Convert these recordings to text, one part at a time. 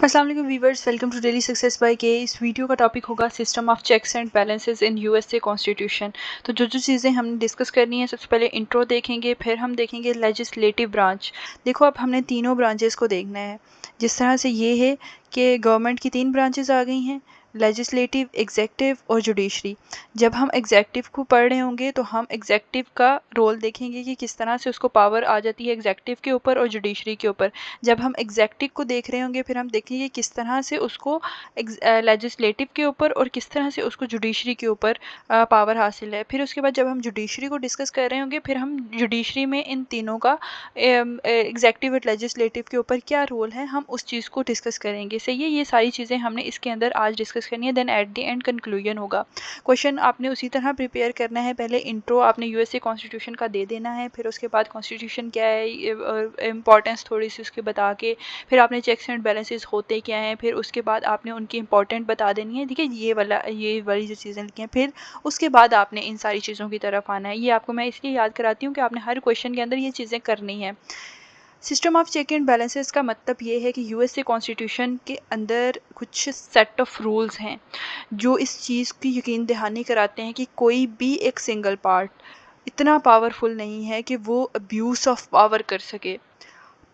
अस्सलाम वालेकुम viewers, welcome to daily success by K. इस वीडियो का टॉपिक होगा system of checks and balances in USA constitution. तो जो चीज़ें हमने डिस्कस करनी है, सबसे पहले इंट्रो देखेंगे, फिर हम देखेंगे लेजिस्लेटिव ब्रांच। देखो, अब हमने तीनों ब्रांचेस को देखना है। जिस तरह से ये है कि गवर्नमेंट की 3 ब्रांचेस आ गई हैं, लेजिस्लेटिव, एग्जेक्टिव और जुडिशरी। जब हम एग्जेक्टिव को पढ़ रहे होंगे तो हम एग्जेक्टिव का रोल देखेंगे कि किस तरह से उसको पावर आ जाती है एग्जेक्टिव के ऊपर और जुडिशरी के ऊपर। जब हम एग्जेक्टिव को देख रहे होंगे, फिर हम देखेंगे किस तरह से उसको लेजिस्लेटिव के ऊपर और किस तरह से उसको जुडिशरी के ऊपर पावर हासिल है। फिर उसके बाद जब हम जुडिशरी को डिस्कस कर रहे होंगे, फिर हम जुडिशरी में इन तीनों का एग्जेक्टिव और लेजिस्लेटिव के ऊपर क्या रोल है, हम उस चीज़ को डिस्कस करेंगे। सही है, ये सारी चीज़ें हमने इसके अंदर आज डिस्कस करनी है। Then at the end conclusion होगा। क्वेश्चन आपने उसी तरह प्रिपेयर करना है। पहले इंट्रो आपने यूएसए कॉन्स्टिट्यूशन का दे देना है, फिर उसके बाद कॉन्स्टिट्यूशन क्या है, इंपॉर्टेंस थोड़ी सी उसके बता के, फिर आपने चेक्स एंड बैलेंसेस होते क्या हैं, फिर उसके बाद आपने उनकी इंपॉर्टेंट बता देनी है। ठीक है, ये वाली जो चीज़ें लिखी हैं, फिर उसके बाद आपने इन सारी चीज़ों की तरफ आना है। ये आपको मैं इसलिए याद कराती हूँ कि आपने हर क्वेश्चन के अंदर ये चीज़ें करनी है। System of check and balances का मतलब ये है कि यूएसए कॉन्स्टिट्यूशन के अंदर कुछ सेट ऑफ रूल्स हैं जो इस चीज़ की यकीन दहानी कराते हैं कि कोई भी एक सिंगल पार्ट इतना पावरफुल नहीं है कि वो अब्यूज़ ऑफ पावर कर सके।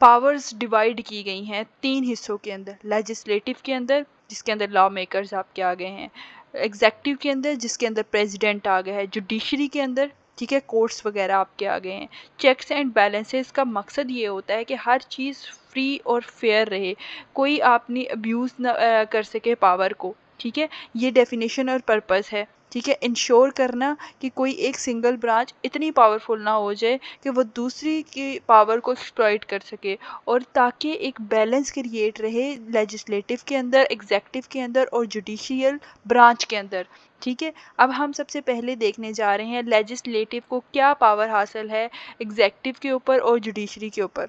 पावर्स डिवाइड की गई हैं 3 हिस्सों के अंदर। लेजिस्लेटिव के अंदर, जिसके अंदर लॉ मेकर्स आपके आ गए हैं। एग्जेक्टिव के अंदर, जिसके अंदर प्रेसिडेंट आ गया है। जुडिशरी के अंदर, ठीक है, कोर्ट्स वगैरह आपके आ गए हैं। चेक्स एंड बैलेंसेस का मकसद ये होता है कि हर चीज़ फ्री और फेयर रहे, कोई आपने अब्यूज़ न कर सके पावर को। ठीक है, ये डेफिनेशन और पर्पस है। ठीक है, इंश्योर करना कि कोई एक सिंगल ब्रांच इतनी पावरफुल ना हो जाए कि वो दूसरी की पावर को एक्सप्लॉइट कर सके, और ताकि एक बैलेंस क्रिएट रहे लेजिस्लेटिव के अंदर, एग्जेक्टिव के अंदर और जुडिशियल ब्रांच के अंदर। ठीक है, अब हम सबसे पहले देखने जा रहे हैं लेजिस्लेटिव को क्या पावर हासिल है एग्जेक्टिव के ऊपर और जुडिशरी के ऊपर।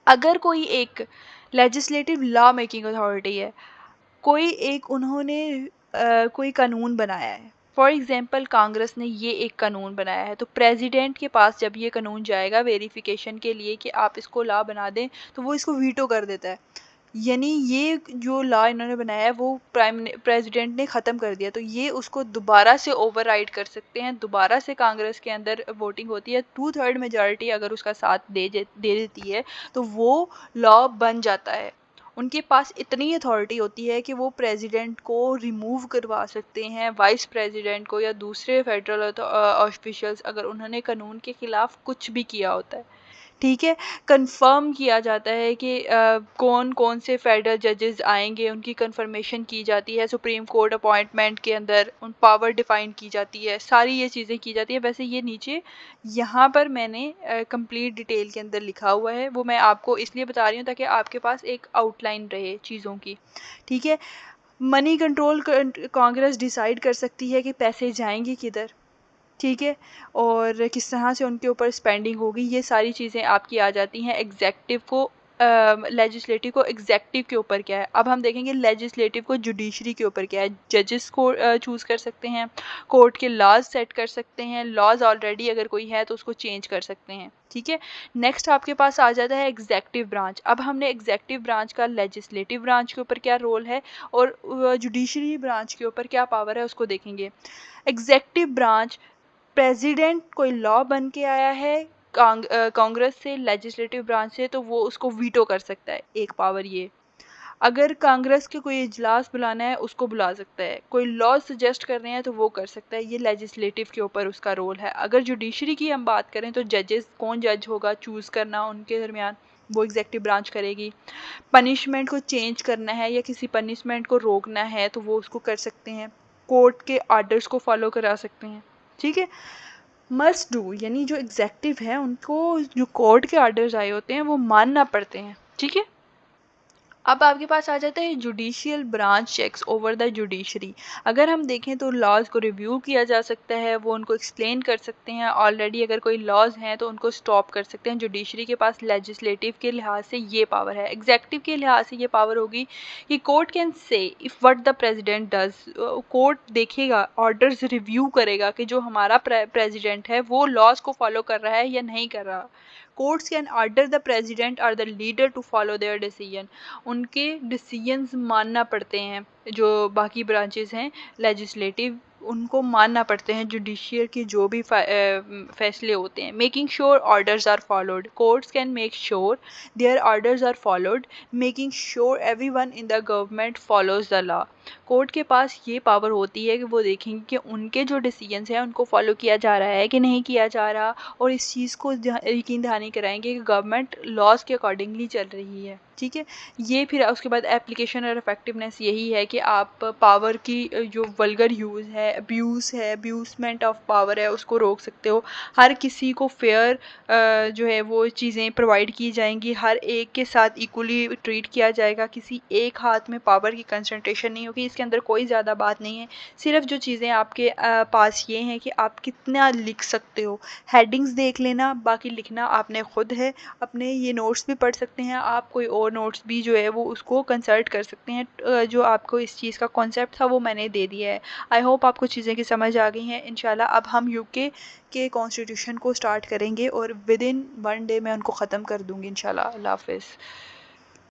अगर कोई एक लेजिस्लेटिव लॉ मेकिंग अथॉरिटी है, कोई एक उन्होंने कोई कानून बनाया है, फॉर एग्जांपल कांग्रेस ने ये एक कानून बनाया है, तो प्रेसिडेंट के पास जब ये कानून जाएगा वेरिफिकेशन के लिए कि आप इसको लॉ बना दें, तो वो इसको वीटो कर देता है। यानी ये जो लॉ इन्होंने बनाया है वो प्रेसिडेंट ने ख़त्म कर दिया, तो ये उसको दोबारा से ओवरराइड कर सकते हैं। दोबारा से कांग्रेस के अंदर वोटिंग होती है, 2/3 मेजॉरिटी अगर उसका साथ दे देती है तो वो लॉ बन जाता है। उनके पास इतनी अथॉरिटी होती है कि वो प्रेसिडेंट को रिमूव करवा सकते हैं, वाइस प्रेसिडेंट को या दूसरे फेडरल ऑफिशियल्स, अगर उन्होंने कानून के ख़िलाफ़ कुछ भी किया होता है। ठीक है, कंफर्म किया जाता है कि कौन कौन से फेडरल जजेस आएंगे, उनकी कंफर्मेशन की जाती है। सुप्रीम कोर्ट अपॉइंटमेंट के अंदर उन पावर डिफाइन की जाती है, सारी ये चीज़ें की जाती है। वैसे ये नीचे यहाँ पर मैंने कंप्लीट डिटेल के अंदर लिखा हुआ है, वो मैं आपको इसलिए बता रही हूँ ताकि आपके पास एक आउटलाइन रहे चीज़ों की। ठीक है, मनी कंट्रोल कांग्रेस डिसाइड कर सकती है कि पैसे जाएंगे किधर। ठीक है, और किस तरह से उनके ऊपर स्पेंडिंग होगी, ये सारी चीज़ें आपकी आ जाती हैं। एग्जेक्टिव को लेजिस्लेटिव को एग्जेक्टिव के ऊपर क्या है। अब हम देखेंगे लेजिस्लेटिव को जुडिशरी के ऊपर क्या है। जजेस को चूज़ कर सकते हैं, कोर्ट के लॉज सेट कर सकते हैं, लॉज ऑलरेडी अगर कोई है तो उसको चेंज कर सकते हैं। ठीक है, नेक्स्ट आपके पास आ जाता है एग्जेक्टिव ब्रांच। अब हमने एग्जेक्टिव ब्रांच का लेजिस्लेटिव ब्रांच के ऊपर क्या रोल है और जुडिशरी ब्रांच के ऊपर क्या पावर है उसको देखेंगे। एग्जेक्टिव ब्रांच, प्रेसिडेंट कोई लॉ बन के आया है कांग्रेस से, लेजिस्लेटिव ब्रांच से, तो वो उसको वीटो कर सकता है, एक पावर ये। अगर कांग्रेस के कोई इजलास बुलाना है उसको बुला सकता है, कोई लॉ सजेस्ट कर रहे हैं तो वो कर सकता है, ये लेजिस्लेटिव के ऊपर उसका रोल है। अगर जुडिशरी की हम बात करें तो जजेस, कौन जज होगा चूज़ करना उनके दरमियान, वो एग्जेक्टिव ब्रांच करेगी। पनिशमेंट को चेंज करना है या किसी पनिशमेंट को रोकना है तो वो उसको कर सकते हैं। कोर्ट के आर्डर्स को फॉलो करा सकते हैं। ठीक है, मस्ट डू यानी जो एग्जेक्टिव है उनको जो कोर्ट के आर्डर्स आए होते हैं वो मानना पड़ते हैं। ठीक है, अब आपके पास आ जाता है judicial branch checks over the judiciary. अगर हम देखें तो लॉज को रिव्यू किया जा सकता है, वो उनको एक्सप्लेन कर सकते हैं। ऑलरेडी अगर कोई लॉज हैं तो उनको स्टॉप कर सकते हैं। जुडिशरी के पास लेजिस्लेटिव के लिहाज से ये पावर है। एग्जेक्टिव के लिहाज से ये पावर होगी कि court can say if what the president does, court देखेगा, ऑर्डर्स रिव्यू करेगा कि जो हमारा प्रेसिडेंट है वो लॉज को फॉलो कर रहा है या नहीं कर रहा। Courts can order the president और the leader to follow their decision. उनके डिसीजंस मानना पड़ते हैं, जो बाकी ब्रांचेस हैं लेजिस्लेटिव उनको मानना पड़ते हैं जुडिशियल के जो भी फैसले होते हैं। Making sure orders are followed, courts can make sure their orders are followed, making sure everyone in the government follows the law. Court के पास ये पावर होती है कि वो देखेंगे कि उनके जो डिसीजंस हैं उनको फॉलो किया जा रहा है कि नहीं किया जा रहा, और इस चीज़ को यकीन दहानी कराएंगे कि गवर्नमेंट लॉज के अकॉर्डिंगली चल रही है। ठीक है, ये फिर उसके बाद एप्लीकेशन और इफेक्टिवनेस यही है कि आप पावर की जो वल्गर यूज़ है, अब्यूसमेंट ऑफ पावर है, उसको रोक सकते हो। हर किसी को फेयर जो है वो चीज़ें प्रोवाइड की जाएंगी, हर एक के साथ इक्वली ट्रीट किया जाएगा, किसी एक हाथ में पावर की कंसंट्रेशन नहीं होगी। इसके अंदर कोई ज़्यादा बात नहीं है, सिर्फ जो चीज़ें आपके पास ये हैं कि आप कितना लिख सकते हो। हेडिंग्स देख लेना, बाकी लिखना आपने खुद है। अपने ये नोट्स भी पढ़ सकते हैं आप, कोई और नोट्स भी जो है वो उसको कंसल्ट कर सकते हैं। जो आपको इस चीज़ का कॉन्सेप्ट था वो मैंने दे दिया है। आई होप आपको चीज़ें की समझ आ गई हैं। इंशाल्लाह अब हम यूके के कॉन्स्टिट्यूशन को स्टार्ट करेंगे और विद इन 1 डे मैं उनको ख़त्म कर दूँगी इंशाल्लाह। अल्लाह हाफ़िज़।